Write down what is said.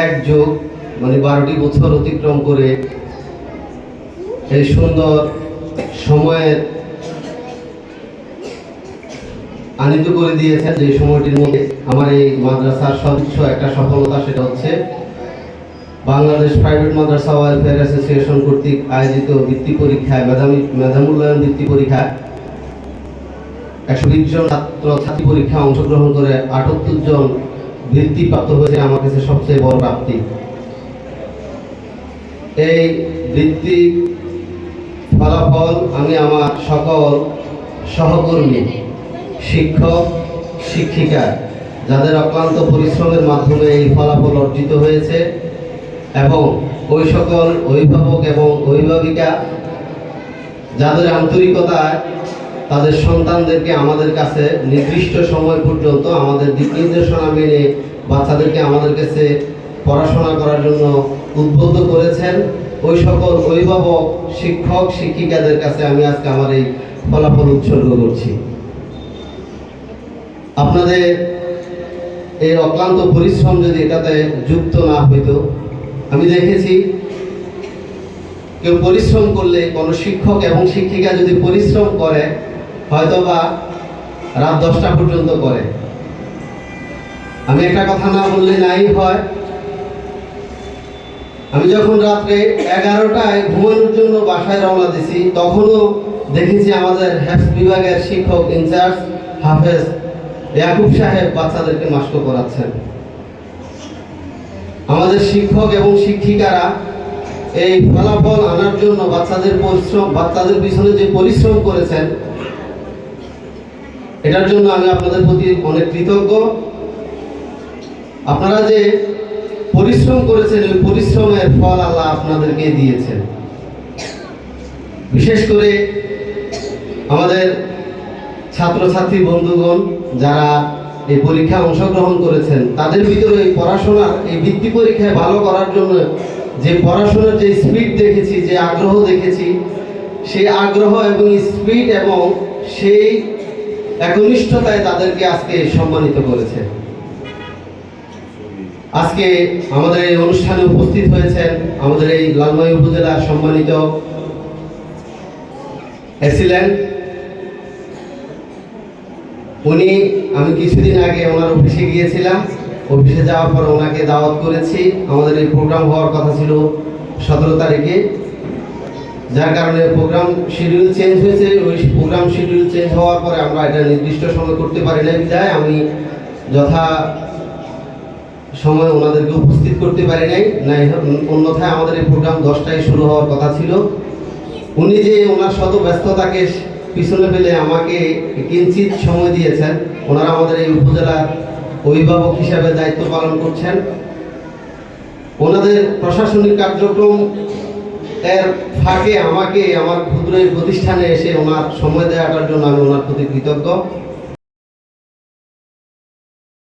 এক যুগ মানে 12টি বছর অতিক্রম করে এই সুন্দর সময়ের আনিত করে দিয়েছেন। যে সময়টির মধ্যে আমার এই মাদ্রাসার সর্বোচ্চ একটা সফলতা, সেটা হচ্ছে বাংলাদেশ প্রাইভেট মাদ্রাসা ওয়েলফেয়ার অ্যাসোসিয়েশন কর্তৃক আয়োজিত বৃত্তি পরীক্ষায় মেধা মূল্যায়ন বৃত্তি পরীক্ষায় 120 জন ছাত্রছাত্রী পরীক্ষায় অংশগ্রহণ করে 78 জন বৃত্তিপ্রাপ্ত হয়েছে। আমার কাছে সবচেয়ে বড় প্রাপ্তি। এই বৃত্তি ফলাফল আমি আমার সকল সহকর্মী, শিক্ষক, শিক্ষিকা যাদের অক্লান্ত পরিশ্রমের মাধ্যমে এই ফলাফল অর্জিত হয়েছে এবং ওই সকল অভিভাবক এবং অভিভাবিকা যাদের আন্তরিকতায় তাদের সন্তানদেরকে আমাদের কাছে নির্দিষ্ট সময় পর্যন্ত আমাদের দিক নির্দেশনা মেনে বাচ্চাদেরকে আমাদের কাছে পড়াশোনা করার জন্য উদ্বুদ্ধ করেছেন, ওই সকল অভিভাবক, শিক্ষক, শিক্ষিকাদের কাছে আমি আজকে আমার এই ফলাফল উৎসর্গ করছি। আপনাদের এই অক্লান্ত পরিশ্রম যদি এটাতে যুক্ত না হইতো, আমি দেখেছি কেউ পরিশ্রম করলে, কোনো শিক্ষক এবং শিক্ষিকা যদি পরিশ্রম করে হয়তোবা রাত 10টা পর্যন্ত করে। আমি একটা কথা না বললে নাই হয়। আমি যখন রাত্রে 11টায় ঘুমানোর জন্য বাসায় রওনা দিছি, তখনও দেখেছি আমাদের হেফজ বিভাগের শিক্ষক ইনচার্জ হাফেজ ইয়াকুব সাহেব বাচ্চাদেরকে মাস্ক করাচ্ছেন। আমাদের শিক্ষক এবং শিক্ষিকারা এই ফলাফল আনার জন্য বাচ্চাদের পিছনে যে পরিশ্রম করেছেন, এটার জন্য আমি আপনাদের প্রতি অনেক কৃতজ্ঞ। আপনারা যে পরিশ্রম করেছেন, ওই পরিশ্রমের ফল আল্লাহ আপনাদেরকে দিয়েছেন। বিশেষ করে আমাদের ছাত্রছাত্রী বন্ধুগণ যারা এই পরীক্ষায় অংশগ্রহণ করেছেন, তাদের ভিতরে এই পড়াশোনার এই বৃত্তি পরীক্ষায় ভালো করার জন্য যে পড়াশোনার যে স্পিড দেখেছি, যে আগ্রহ দেখেছি, সেই আগ্রহ এবং স্পিড এবং সেই একনিষ্ঠতায় তাদেরকে আজকে সম্মানিত করেছে। আজকে আমাদের এই অনুষ্ঠানে উপস্থিত হয়েছেন আমাদের এই লালমাই উপজেলার সম্মানিত এসিলেন্ট। উনি, আমি কিছুদিন আগে ওনার অফিসে গিয়েছিলাম। অফিসে যাওয়ার পর ওনাকে দাওয়াত করেছি। আমাদের এই প্রোগ্রাম হওয়ার কথা ছিল 17 তারিখে, যার কারণে প্রোগ্রাম শিডিউল চেঞ্জ হয়েছে। ওই প্রোগ্রাম শিডিউল চেঞ্জ হওয়ার পরে আমরা এটা নির্দিষ্ট সময় করতে পারি না, বিধায় আমি যথা সময় ওনাদেরকে উপস্থিত করতে পারি নাই। অন্যথায় আমাদের এই প্রোগ্রাম 10টায় শুরু হওয়ার কথা ছিল। উনি যে ওনার শত ব্যস্ততাকে পিছনে ফেলে আমাকে কিঞ্চিত সময় দিয়েছেন। ওনারা আমাদের এই উপজেলার অভিভাবক হিসাবে দায়িত্ব পালন করছেন। ওনাদের প্রশাসনিক কার্যক্রম এর ফাঁকে আমাকে আমার ক্ষুদ্র এই প্রতিষ্ঠানে এসে ওনার সময় দেওয়াটার জন্য আমি ওনার প্রতি কৃতজ্ঞ।